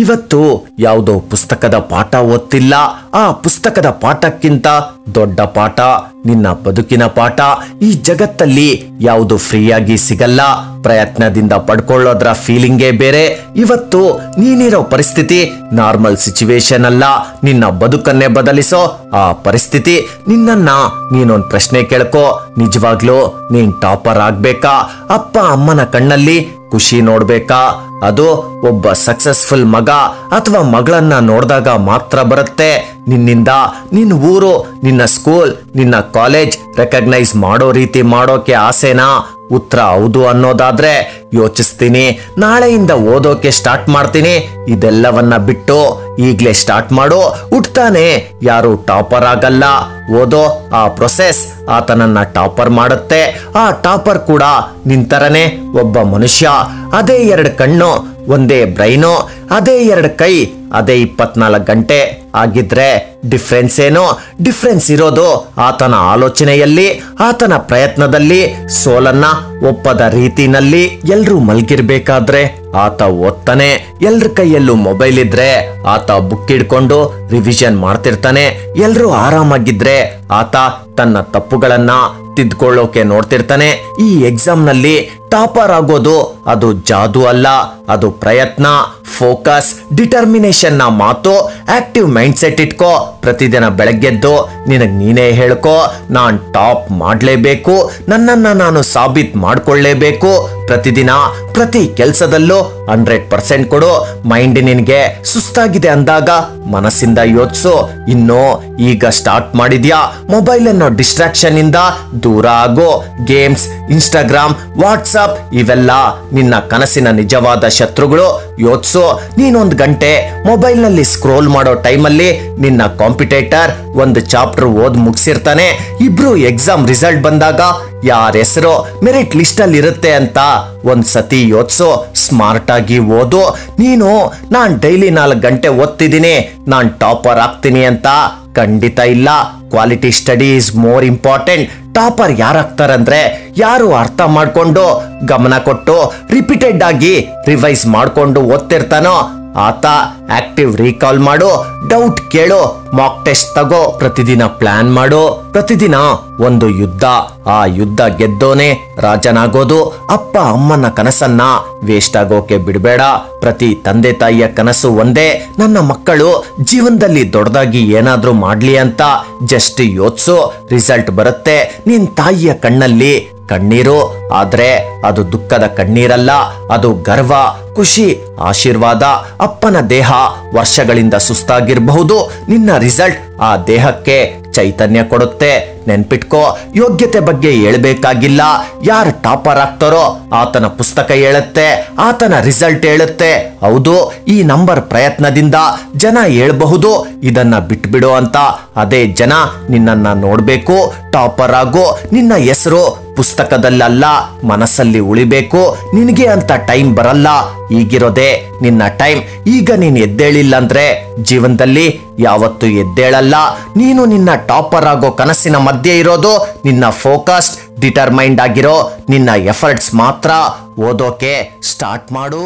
ಇವತ್ತು ಯಾವುದೋ ಪುಸ್ತಕದ ಪಾಠ ಓದ್ತಿಲ್ಲ, ಆ ಪುಸ್ತಕದ ಪಾಠಕ್ಕಿಂತ ದೊಡ್ಡ ಪಾಠ ನಿನ್ನ ಬದುಕಿನ ಪಾಠ. ಈ ಜಗತ್ತಲ್ಲಿ ಯಾವುದು ಫ್ರೀಯಾಗಿ ಸಿಗಲ್ಲ, ಪ್ರಯತ್ನದಿಂದ ಪಡ್ಕೊಳ್ಳೋದ್ರ ಫೀಲಿಂಗೇ ಬೇರೆ. ಇವತ್ತು ನೀನಿರೋ ಪರಿಸ್ಥಿತಿ ನಾರ್ಮಲ್ ಸಿಚುವೇಶನ್ ಅಲ್ಲ, ನಿನ್ನ ಬದುಕನ್ನೇ ಬದಲಿಸೋ ಆ ಪರಿಸ್ಥಿತಿ. ನಿನ್ನನ್ನ ನೀನೊಂದು ಪ್ರಶ್ನೆ ಕೇಳ್ಕೊ, ನಿಜವಾಗ್ಲೂ ನೀನ್ ಟಾಪರ್ ಆಗ್ಬೇಕಾ? ಅಪ್ಪ ಅಮ್ಮನ ಕಣ್ಣಲ್ಲಿ ಖುಷಿ ನೋಡ್ಬೇಕಾ? ಅದು ಒಬ್ಬ ಸಕ್ಸಸ್ಫುಲ್ ಮಗ ಅಥವಾ ಮಗಳನ್ನ ನೋಡಿದಾಗ ಮಾತ್ರ ಬರುತ್ತೆ. ನಿನ್ನಿಂದ ನಿನ್ನ ಊರು, ನಿನ್ನ ಸ್ಕೂಲ್, ನಿನ್ನ ಕಾಲೇಜ್ ರೆಕಗ್ನೈಸ್ ಮಾಡೋ ರೀತಿ ಮಾಡೋಕೆ ಆಸೆನಾ? ಉತ್ತರ ಹೌದು ಅನ್ನೋದಾದ್ರೆ ಯೋಚಿಸ್ತೀನಿ, ನಾಳೆಯಿಂದ ಓದೋಕೆ ಸ್ಟಾರ್ಟ್ ಮಾಡ್ತೀನಿ. ಇದೆಲ್ಲವನ್ನ ಬಿಟ್ಟು ಈಗ್ಲೇ ಸ್ಟಾರ್ಟ್ ಮಾಡು. ಹುಟ್ತಾನೆ ಯಾರು ಟಾಪರ್ ಆಗಲ್ಲ, ಓದೋ ಆ ಪ್ರೊಸೆಸ್ ಆತನನ್ನ ಟಾಪರ್ ಮಾಡುತ್ತೆ. ಆ ಟಾಪರ್ ಕೂಡ ನಿಂತರನೇ ಒಬ್ಬ ಮನುಷ್ಯ. ಅದೇ 2 ಕಣ್ಣು, ಒಂದೇ ಬ್ರೈನು, ಅದೇ 2 ಕೈ, ಅದೇ 24 ಗಂಟೆ ಆಗಿದ್ರೆ ಡಿಫ್ರೆನ್ಸ್ ಏನು? ಡಿಫ್ರೆನ್ಸ್ ಇರೋದು ಆತನ ಆಲೋಚನೆಯಲ್ಲಿ, ಆತನ ಪ್ರಯತ್ನದಲ್ಲಿ. ಸೋಲನ್ನ ಒಪ್ಪದ ರೀತಿನಲ್ಲಿ. ಎಲ್ರೂ ಮಲ್ಗಿರ್ಬೇಕಾದ್ರೆ ಆತ ಓದ್ತಾನೆ, ಎಲ್ರ ಕೈಯಲ್ಲೂ ಮೊಬೈಲ್ ಇದ್ರೆ ಆತ ಬುಕ್ ಹಿಡ್ಕೊಂಡು ರಿವಿಷನ್ ಮಾಡ್ತಿರ್ತಾನೆ. ಎಲ್ರೂ ಆರಾಮಾಗಿದ್ರೆ ಆತ ತನ್ನ ತಪ್ಪುಗಳನ್ನ ತಿದ್ಕೊಳ್ಳೋಕೆ ನೋಡ್ತಿರ್ತಾನೆ. ಈ ಎಕ್ಸಾಮ್ ನಲ್ಲಿ ಟಾಪರ್ ಆಗೋದು ಅದು ಜಾದು ಅಲ್ಲ, ಅದು ಪ್ರಯತ್ನ, ಫೋಕಸ್, ಡಿಟರ್ಮಿನೇಷನ್ ನ ಮಾತು. ಆಕ್ಟಿವ್ ಮೈಂಡ್ ಸೆಟ್ ಇಟ್ಕೋ. ಪ್ರತಿದಿನ ಬೆಳಗ್ಗೆದ್ದು ನಿನಗ್ ನೀನೇ ಹೇಳ್ಕೋ, ನಾನ್ ಟಾಪ್ ಮಾಡ್ಲೇಬೇಕು, ನನ್ನನ್ನ ನಾನು ಸಾಬೀತ್ ಮಾಡ್ಕೊಳ್ಳೇಬೇಕು. ಪ್ರತಿದಿನ ಪ್ರತಿ ಕೆಲಸದಲ್ಲೂ 100% ಕೊಡು. ಮೈಂಡ್ ನಿನ್ಗೆ ಸುಸ್ತಾಗಿದೆ ಅಂದಾಗ ಮನಸ್ಸಿಂದ ಯೋಚಿಸು. ಇನ್ನು ಈಗ ಸ್ಟಾರ್ಟ್ ಮಾಡಿದ್ಯಾ, ಮೊಬೈಲ್ ಅನ್ನೋ ಡಿಸ್ಟ್ರಾಕ್ಷನ್ ಇಂದ ದೂರ ಆಗೋ. ಗೇಮ್ಸ್, ಇನ್ಸ್ಟಾಗ್ರಾಮ್, ವಾಟ್ಸಪ್ ಇವೆಲ್ಲ ನಿನ್ನ ಕನಸಿನ ನಿಜವಾದ ಶತ್ರುಗಳು. ಯೋಚಿಸು, ನೀನೊಂದು ಗಂಟೆ ಮೊಬೈಲ್ ನಲ್ಲಿ ಸ್ಕ್ರೋಲ್ ಮಾಡೋ ಟೈಮಲ್ಲಿ ನಿನ್ನ ಕಾಂಪಿಟೇಟರ್ 1 ಚಾಪ್ಟರ್ ಓದ್ ಮುಗಿಸಿರ್ತಾನೆ. ಇಬ್ರು ಎಕ್ಸಾಮ್ ರಿಸಲ್ಟ್ ಬಂದಾಗ ಯಾರ ಹೆಸರು ಮೆರಿಟ್ ಲಿಸ್ಟ್ ಅಲ್ಲಿ ಇರುತ್ತೆ ಅಂತ ಒಂದ್ಸತಿ ಯೋಚಿಸು. ಸ್ಮಾರ್ಟ್ ಆಗಿ ಓದು. ನೀನು ನಾನ್ ಡೈಲಿ 4 ಗಂಟೆ ಓದ್ತಿದ್ದೀನಿ, ನಾನ್ ಟಾಪರ್ ಆಗ್ತೀನಿ ಅಂತ ಖಂಡಿತ ಇಲ್ಲ. Quality study is more important. Topper ಯಾರಾಗ್ತಾರಂದ್ರೆ ಯಾರು ಅರ್ಥ ಮಾಡ್ಕೊಂಡು, ಗಮನ ಕೊಟ್ಟು, ರಿಪೀಟೆಡ್ ಆಗಿ ರಿವೈಸ್ ಮಾಡ್ಕೊಂಡು ಓದ್ತಿರ್ತಾನೋ ಆತ. ಆಕ್ಟಿವ್ ರೀಕಾಲ್ ಮಾಡು, ಡೌಟ್ ಕೇಳು, ಮಾಕ್ ಟೆಸ್ಟ್ ತಗೋ, ಪ್ರತಿದಿನ ಪ್ಲಾನ್ ಮಾಡು. ಪ್ರತಿದಿನ ಒಂದು ಯುದ್ಧ, ಆ ಯುದ್ಧ ಗೆದ್ದೋನೆ ರಾಜನಾಗೋದು. ಅಪ್ಪ ಅಮ್ಮನ ಕನಸನ್ನ ವೇಸ್ಟ್ ಆಗೋಕೆ ಬಿಡಬೇಡ. ಪ್ರತಿ ತಂದೆ ತಾಯಿಯ ಕನಸು ಒಂದೇ, ನನ್ನ ಮಕ್ಕಳು ಜೀವನದಲ್ಲಿ ದೊಡ್ಡದಾಗಿ ಏನಾದ್ರೂ ಮಾಡ್ಲಿ ಅಂತ. ಜಸ್ಟ್ ಯೋಚಿಸು, ರಿಸಲ್ಟ್ ಬರುತ್ತೆ. ನಿನ್ ತಾಯಿಯ ಕಣ್ಣಲ್ಲಿ ಕಣ್ಣೀರು, ಆದ್ರೆ ಅದು ದುಃಖದ ಕಣ್ಣೀರಲ್ಲ, ಅದು ಗರ್ವ, ಖುಷಿ, ಆಶೀರ್ವಾದ. ಅಪ್ಪನ ದೇಹ ವರ್ಷಗಳಿಂದ ಸುಸ್ತಾಗಿರಬಹುದು, ನಿನ್ನ ರಿಸಲ್ಟ್ ಆ ದೇಹಕ್ಕೆ ಚೈತನ್ಯ ಕೊಡುತ್ತೆ. ನೆನ್ಪಿಟ್ಕೋ, ಯೋಗ್ಯತೆ ಬಗ್ಗೆ ಹೇಳ್ಬೇಕಾಗಿಲ್ಲ. ಯಾರು ಟಾಪರ್ ಆಗ್ತಾರೋ ಆತನ ಪುಸ್ತಕ ಹೇಳುತ್ತೆ, ಆತನ ರಿಸಲ್ಟ್ ಹೇಳುತ್ತೆ. ಹೌದು, ಈ ನಂಬರ್ ಪ್ರಯತ್ನದಿಂದ ಜನ ಹೇಳ್ಬಹುದು ಇದನ್ನ ಬಿಟ್ಬಿಡು ಅಂತ. ಅದೇ ಜನ ನಿನ್ನನ್ನ ನೋಡ್ಬೇಕು. ಟಾಪರ್ ಆಗೋ. ನಿನ್ನ ಹೆಸರು ಪುಸ್ತಕದಲ್ಲ, ಮನಸ್ಸಲ್ಲಿ ಉಳಿಬೇಕು. ನಿನಗೆ ಅಂತ ಟೈಮ್ ಬರಲ್ಲ, ಈಗಿರೋದೆ ನಿನ್ನ ಟೈಮ್. ಈಗ ನೀನ್ ಎದ್ದೇಳಿಲ್ಲ ಅಂದ್ರೆ ಜೀವನದಲ್ಲಿ ಯಾವತ್ತು ಎದ್ದೇಳಲ್ಲ. ನೀನು ನಿನ್ನ ಟಾಪರ್ ಆಗೋ ಕನಸಿನ ಮಧ್ಯೆ ಇರೋದು ನಿನ್ನ ಫೋಕಸ್, ಡಿಟರ್ಮೈಂಡ್ ಆಗಿರೋ ನಿನ್ನ ಎಫರ್ಟ್ಸ್ ಮಾತ್ರ. ಓದೋಕೆ ಸ್ಟಾರ್ಟ್ ಮಾಡು.